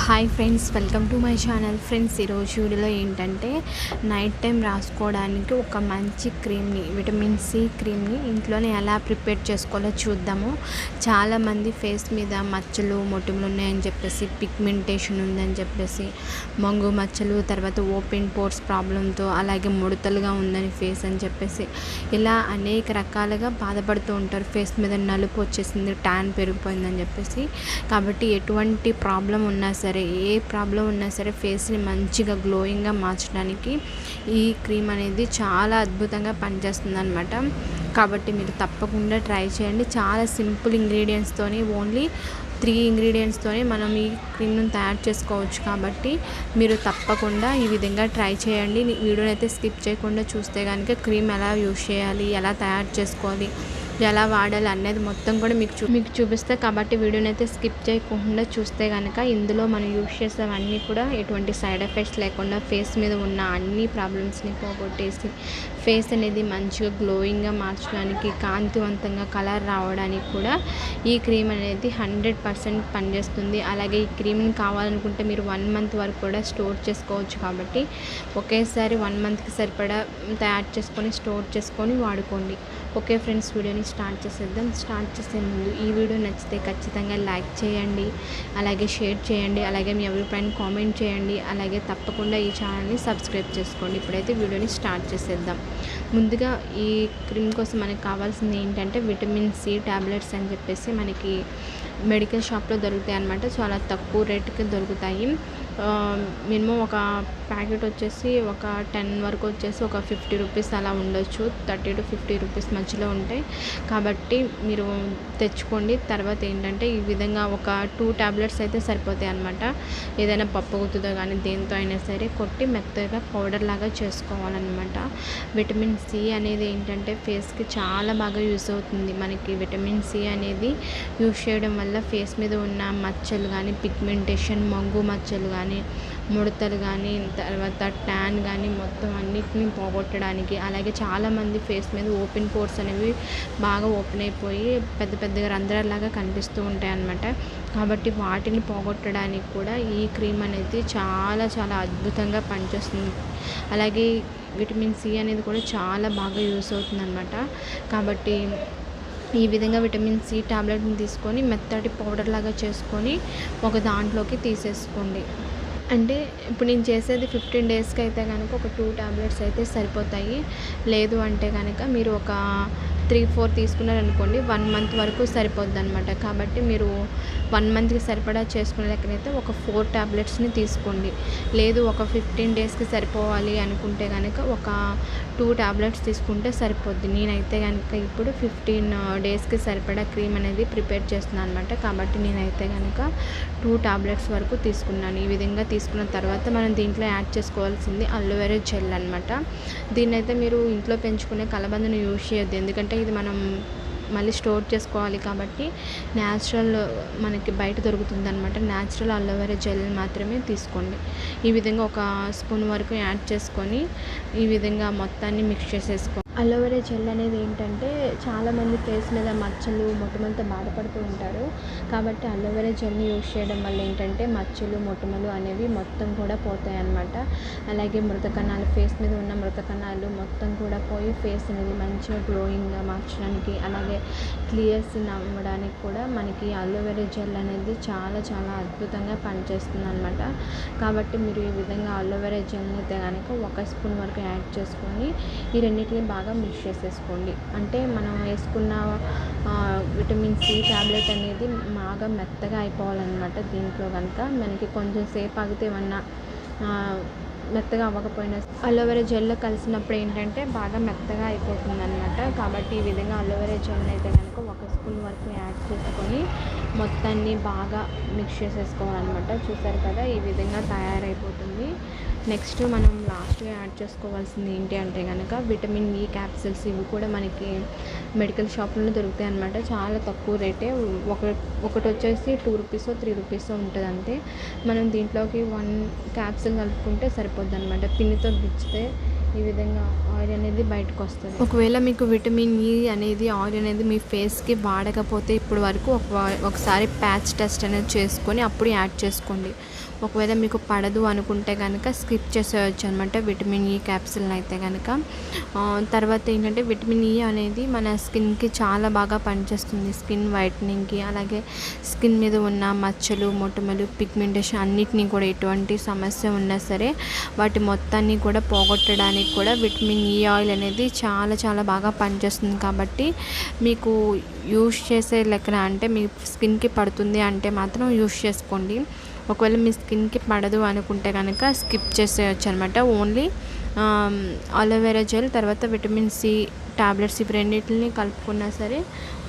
Hi friends, welcome to my channel. Friends, ఈరోజు వీడియోలో ఏంటంటే నైట్ టైం రాసుకోవడానికి ఒక మంచి క్రీమ్ని, విటమిన్ సి క్రీమ్ని ఇంట్లోనే ఎలా ప్రిపేర్ చేసుకోవాలో చూద్దాము. చాలామంది ఫేస్ మీద మచ్చలు మొటిమలు ఉన్నాయని చెప్పేసి, పిగ్మెంటేషన్ ఉందని చెప్పేసి, మంగు మచ్చలు, తర్వాత ఓపెన్ పోర్స్ ప్రాబ్లంతో, అలాగే ముడతలుగా ఉందని ఫేస్ అని చెప్పేసి ఇలా అనేక రకాలుగా బాధపడుతూ ఉంటారు. ఫేస్ మీద నలుపు వచ్చేసింది, ట్యాన్ పెరిగిపోయిందని చెప్పేసి. కాబట్టి ఎటువంటి ప్రాబ్లం ఉన్నా సరే, ఏ ప్రాబ్లం ఉన్నా సరే ఫేస్ని మంచిగా గ్లోయింగ్గా మార్చడానికి ఈ క్రీమ్ అనేది చాలా అద్భుతంగా పనిచేస్తుంది అనమాట. కాబట్టి మీరు తప్పకుండా ట్రై చేయండి. చాలా సింపుల్ ఇంగ్రీడియంట్స్తోని, ఓన్లీ 3 ఇంగ్రీడియంట్స్తోనే మనం ఈ క్రీమ్ను తయారు చేసుకోవచ్చు. కాబట్టి మీరు తప్పకుండా ఈ విధంగా ట్రై చేయండి. వీడియోని అయితే స్కిప్ చేయకుండా చూస్తే కనుక క్రీమ్ ఎలా యూజ్ చేయాలి, ఎలా తయారు చేసుకోవాలి, ఎలా వాడాలి అనేది మొత్తం కూడా మీకు చూపిస్తే. కాబట్టి వీడియోని అయితే స్కిప్ చేయకుండా చూస్తే కనుక ఇందులో మనం యూజ్ చేసేవన్నీ కూడా ఎటువంటి సైడ్ ఎఫెక్ట్స్ లేకుండా ఫేస్ మీద ఉన్న అన్ని ప్రాబ్లమ్స్ని పోగొట్టేసి ఫేస్ అనేది మంచిగా గ్లోయింగ్గా మార్చడానికి, కాంతివంతంగా కలర్ రావడానికి కూడా ఈ క్రీమ్ అనేది 100% పనిచేస్తుంది. అలాగే ఈ క్రీమ్ని కావాలనుకుంటే మీరు 1 మంత్ వరకు కూడా స్టోర్ చేసుకోవచ్చు. కాబట్టి ఒకేసారి 1 మంత్కి సరిపడా తయారు చేసుకొని స్టోర్ చేసుకొని వాడుకోండి. ఓకే ఫ్రెండ్స్, వీడియోని స్టార్ట్ చేసేద్దాం. స్టార్ట్ చేసే ముందు ఈ వీడియో నచ్చితే ఖచ్చితంగా లైక్ చేయండి, అలాగే షేర్ చేయండి, అలాగే మీ అభిప్రాయాన్ని కామెంట్ చేయండి, అలాగే తప్పకుండా ఈ ఛానల్ని సబ్స్క్రైబ్ చేసుకోండి. ఇప్పుడైతే వీడియోని స్టార్ట్ చేసేద్దాం. ముందుగా ఈ క్రీమ్ కోసం మనకు కావాల్సింది ఏంటంటే విటమిన్ సి టాబ్లెట్స్ అని చెప్పేసి మనకి మెడికల్ షాప్లో దొరుకుతాయి అన్నమాట. చాలా తక్కువ రేటుకి దొరుకుతాయి. మినిమం ఒక ప్యాకెట్ వచ్చేసి ఒక 10 వరకు వచ్చేసి ఒక 50 రూపీస్ అలా ఉండొచ్చు. 30 to 50 రూపీస్ మధ్యలో ఉంటాయి. కాబట్టి మీరు తెచ్చుకోండి. తర్వాత ఏంటంటే ఈ విధంగా ఒక 2 టాబ్లెట్స్ అయితే సరిపోతాయి అన్నమాట. ఏదైనా పప్పు గుత్తుతో కానీ దేంతో అయినా సరే కొట్టి మెత్తగా పౌడర్ లాగా చేసుకోవాలన్నమాట. విటమిన్ సి అనేది ఏంటంటే ఫేస్కి చాలా బాగా యూస్ అవుతుంది. మనకి విటమిన్ సి అనేది యూస్ చేయడం వల్ల ఫేస్ మీద ఉన్న మచ్చలు కానీ, పిగ్మెంటేషన్, మంగు మచ్చలు కానీ, ముడతలు కానీ, తర్వాత ట్యాన్ కానీ మొత్తం అన్నిటిని పోగొట్టడానికి, అలాగే చాలామంది ఫేస్ మీద ఓపెన్ పోర్స్ అనేవి బాగా ఓపెన్ అయిపోయి పెద్ద పెద్దగా రంధ్రాలాగా కనిపిస్తూ ఉంటాయి అన్నమాట. కాబట్టి వాటిని పోగొట్టడానికి కూడా ఈ క్రీమ్ అనేది చాలా చాలా అద్భుతంగా పనిచేస్తుంది. అలాగే విటమిన్ సి అనేది కూడా చాలా బాగా యూస్ అవుతుంది అన్నమాట. కాబట్టి ఈ విధంగా విటమిన్ సి టాబ్లెట్ని తీసుకొని మెత్తటి పౌడర్ లాగా చేసుకొని ఒక దాంట్లోకి తీసేసుకోండి. అంటే ఇప్పుడు నేను చేసేది 15 డేస్కి అయితే కనుక ఒక 2 టాబ్లెట్స్ అయితే సరిపోతాయి. లేదు అంటే కనుక మీరు ఒక 3-4 తీసుకున్నారనుకోండి, 1 మంత్ వరకు సరిపోద్ది అనమాట. కాబట్టి మీరు 1 మంత్కి సరిపడా చేసుకునే లెక్కనైతే ఒక 4 టాబ్లెట్స్ని తీసుకోండి. లేదు ఒక 15 డేస్కి సరిపోవాలి అనుకుంటే కనుక ఒక 2 టాబ్లెట్స్ తీసుకుంటే సరిపోద్ది. నేనైతే కనుక ఇప్పుడు 15 డేస్కి సరిపడా క్రీమ్ అనేది ప్రిపేర్ చేస్తున్నాను అనమాట. కాబట్టి నేనైతే కనుక 2 టాబ్లెట్స్ వరకు తీసుకున్నాను. ఈ విధంగా తీసుకున్న తర్వాత మనం దీంట్లో యాడ్ చేసుకోవాల్సింది అలోవెరా జెల్ అనమాట. దీన్నైతే మీరు ఇంట్లో పెంచుకునే కలబందను యూజ్ చేయొద్దు, ఎందుకంటే ఇది మనం మళ్ళీ స్టోర్ చేసుకోవాలి. కాబట్టి న్యాచురల్ మనకి బయట దొరుకుతుంది అనమాట. న్యాచురల్ అలోవెరా జెల్ మాత్రమే తీసుకోండి. ఈ విధంగా ఒక స్పూన్ వరకు యాడ్ చేసుకొని ఈ విధంగా మొత్తాన్ని మిక్స్ చేసేసుకోండి. అలోవెరా జెల్ అనేది ఏంటంటే చాలామంది ఫేస్ మీద మచ్చలు మొటిమలతో బాధపడుతూ ఉంటారు. కాబట్టి అలోవెరా జెల్ని యూజ్ చేయడం వల్ల ఏంటంటే మచ్చలు మొటిమలు అనేవి మొత్తం కూడా పోతాయి అన్నమాట. అలాగే మృత కణాలు, ఫేస్ మీద ఉన్న మృత కణాలు మొత్తం కూడా పోయి ఫేస్ అనేది మంచిగా గ్లోయింగ్గా మార్చడానికి, అలాగే క్లియర్స్ అవ్వడానికి కూడా మనకి అలోవెరా జెల్ అనేది చాలా చాలా అద్భుతంగా పనిచేస్తుంది అనమాట. కాబట్టి మీరు ఈ విధంగా అలోవెరా జెల్ని అయితే కనుక ఒక స్పూన్ వరకు యాడ్ చేసుకొని ఈ రెండింటిని బాగా మిక్స్ చేసేసుకోండి. అంటే మనం వేసుకున్న విటమిన్ సి టాబ్లెట్ అనేది బాగా మెత్తగా అయిపోవాలన్నమాట. దీంట్లో కనుక మనకి కొంచెం సేపు ఆగితే ఏమన్నా మెత్తగా అవ్వకపోయినా అలోవెరా జెల్లో కలిసినప్పుడు ఏంటంటే బాగా మెత్తగా అయిపోతుంది అనమాట. కాబట్టి ఈ విధంగా అలోవెరా జెల్ అయితే కనుక ఒక స్పూన్ వరకు యాడ్ చేసుకొని మొత్తాన్ని బాగా మిక్స్ చేసేసుకోవాలన్నమాట. చూసారు కదా, ఈ విధంగా తయారైపోతుంది. నెక్స్ట్ మనం లాస్ట్గా యాడ్ చేసుకోవాల్సింది ఏంటి అంటే కనుక విటమిన్ ఈ క్యాప్సిల్స్. ఇవి కూడా మనకి మెడికల్ షాప్లో దొరుకుతాయి అన్నమాట. చాలా తక్కువ రేటే. ఒకటి వచ్చేసి 2 రూపీస్ 3 రూపీస్ ఉంటుంది అంతే. మనం దీంట్లోకి 1 క్యాప్సిల్ కలుపుకుంటే సరిపోద్ది అనమాట. పిన్నితో గుచ్చితే ఈ విధంగా ఆయిల్ అనేది బయటకు వస్తుంది. ఒకవేళ మీకు విటమిన్ ఈ అనేది ఆయిల్ అనేది మీ ఫేస్కి వాడకపోతే ఇప్పుడు వరకు ఒకసారి ప్యాచ్ టెస్ట్ అనేది చేసుకొని అప్పుడు యాడ్ చేసుకోండి. ఒకవేళ మీకు పడదు అనుకుంటే కనుక స్కిప్ చేసేయచ్చు అనమాట విటమిన్ ఈ క్యాప్సిల్ని అయితే కనుక. తర్వాత ఏంటంటే విటమిన్ ఈ అనేది మన స్కిన్కి చాలా బాగా పనిచేస్తుంది. స్కిన్ వైట్నింగ్కి, అలాగే స్కిన్ మీద ఉన్న మచ్చలు, మొటిమలు, పిగ్మెంటేషన్ అన్నిటినీ కూడా ఎటువంటి సమస్య ఉన్నా సరే వాటి మొత్తాన్ని కూడా పోగొట్టడానికి కూడా విటమిన్ ఈ ఆయిల్ అనేది చాలా చాలా బాగా పనిచేస్తుంది. కాబట్టి మీకు యూస్ చేసే లెక్కన అంటే మీ స్కిన్కి పడుతుంది అంటే మాత్రం యూస్ చేసుకోండి. ఒకవేళ మీ స్కిన్కి పడదు అనుకుంటే కనుక స్కిప్ చేసేయచ్చు అనమాట. ఓన్లీ అలోవెరా జెల్ తర్వాత విటమిన్ సి టాబ్లెట్స్ ఇవి రెండింటిని కలుపుకున్నా సరే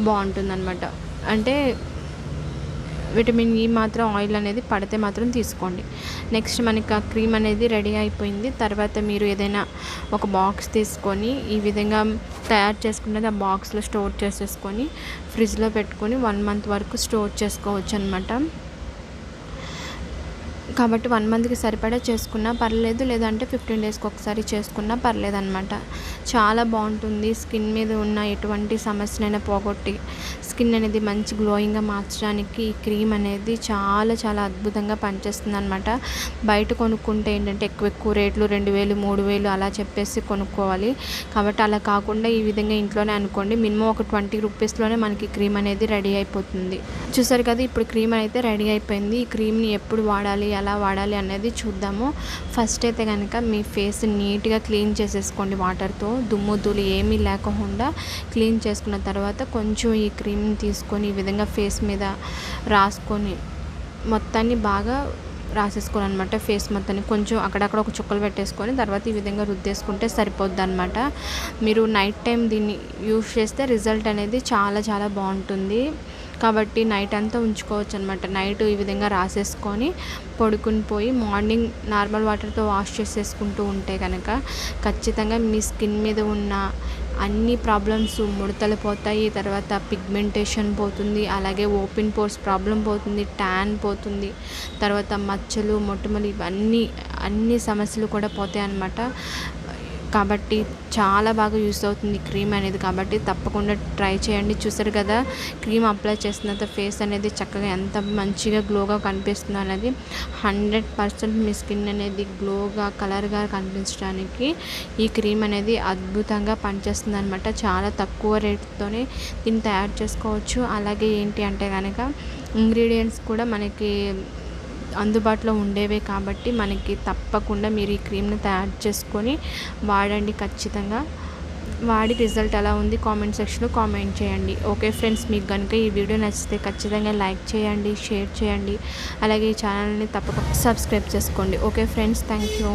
బాగుంటుందన్నమాట. అంటే విటమిన్ ఈ మాత్రం ఆయిల్ అనేది పడితే మాత్రం తీసుకోండి. నెక్స్ట్ మనకి ఆ క్రీమ్ అనేది రెడీ అయిపోయింది. తర్వాత మీరు ఏదైనా ఒక బాక్స్ తీసుకొని ఈ విధంగా తయారు చేసుకున్నది ఆ బాక్స్లో స్టోర్ చేసేసుకొని ఫ్రిడ్జ్లో పెట్టుకొని 1 మంత్ వరకు స్టోర్ చేసుకోవచ్చు అనమాట. కాబట్టి 1 మంత్కి సరిపడా చేసుకున్నా పర్లేదు, లేదంటే 15 డేస్కి ఒకసారి చేసుకున్నా పర్లేదు అనమాట. చాలా బాగుంటుంది. స్కిన్ మీద ఉన్న ఎటువంటి సమస్యనైనా పోగొట్టి స్కిన్ అనేది మంచి గ్లోయింగ్గా మార్చడానికి ఈ క్రీమ్ అనేది చాలా చాలా అద్భుతంగా పనిచేస్తుంది అనమాట. బయట కొనుక్కుంటే ఏంటంటే ఎక్కువ రేట్లు 2000 3000 అలా చెప్పేసి కొనుక్కోవాలి. కాబట్టి అలా కాకుండా ఈ విధంగా ఇంట్లోనే అనుకోండి, మినిమం ఒక 20 రూపీస్లోనే మనకి క్రీమ్ అనేది రెడీ అయిపోతుంది. చూసారు కదా, ఇప్పుడు క్రీమ్ అయితే రెడీ అయిపోయింది. ఈ క్రీమ్ని ఎప్పుడు వాడాలి, ఎలా వాడాలి అనేది చూద్దాము. ఫస్ట్ అయితే కనుక మీ ఫేస్ నీట్గా క్లీన్ చేసేసుకోండి. వాటర్తో దుమ్ము ధూళి ఏమీ లేకుండా క్లీన్ చేసుకున్న తర్వాత కొంచెం ఈ క్రీమ్ని తీసుకొని ఈ విధంగా ఫేస్ మీద రాసుకొని మొత్తాన్ని బాగా రాసేసుకోవాలన్నమాట. ఫేస్ మొత్తాన్ని కొంచెం అక్కడక్కడ ఒక చుక్కలు పెట్టేసుకొని తర్వాత ఈ విధంగా రుద్దేసుకుంటే సరిపోద్ది అనమాట. మీరు నైట్ టైం దీన్ని యూస్ చేస్తే రిజల్ట్ అనేది చాలా చాలా బాగుంటుంది. కాబట్టి నైట్ అంతా ఉంచుకోవచ్చు అనమాట. నైట్ ఈ విధంగా రాసేసుకొని పడుకుని పోయి మార్నింగ్ నార్మల్ వాటర్తో వాష్ చేసేసుకుంటూ ఉంటే కనుక ఖచ్చితంగా మీ స్కిన్ మీద ఉన్న అన్ని ప్రాబ్లమ్స్ ముడతలు పోతాయి. తర్వాత పిగ్మెంటేషన్ పోతుంది, అలాగే ఓపెన్ పోర్స్ ప్రాబ్లం పోతుంది, ట్యాన్ పోతుంది, తర్వాత మచ్చలు, మొటిమలు అన్ని సమస్యలు కూడా పోతాయి అన్నమాట. కాబట్టి చాలా బాగా యూస్ అవుతుంది క్రీమ్ అనేది. కాబట్టి తప్పకుండా ట్రై చేయండి. చూసారు కదా, క్రీమ్ అప్లై చేసిన ఫేస్ అనేది చక్కగా ఎంత మంచిగా గ్లోగా కనిపిస్తుంది అనేది. 100% మీ స్కిన్ అనేది గ్లోగా కలర్గా కనిపించడానికి ఈ క్రీమ్ అనేది అద్భుతంగా పనిచేస్తుంది అనమాట. చాలా తక్కువ రేట్తోనే దీన్ని తయారు చేసుకోవచ్చు. అలాగే ఏంటి అంటే కనుక ఇంగ్రీడియంట్స్ కూడా మనకి అందుబాటులో ఉండేవే కాబట్టి మనకి తప్పకుండా మీరు ఈ క్రీమ్ని తయారు చేసుకొని వాడండి. ఖచ్చితంగా వాడి రిజల్ట్ ఎలా ఉంది కామెంట్ సెక్షన్లో కామెంట్ చేయండి. ఓకే ఫ్రెండ్స్, మీకు కనుక ఈ వీడియో నచ్చితే ఖచ్చితంగా లైక్ చేయండి, షేర్ చేయండి, అలాగే ఈ ఛానల్ని తప్పకుండా సబ్స్క్రైబ్ చేసుకోండి. Okay friends, thank you.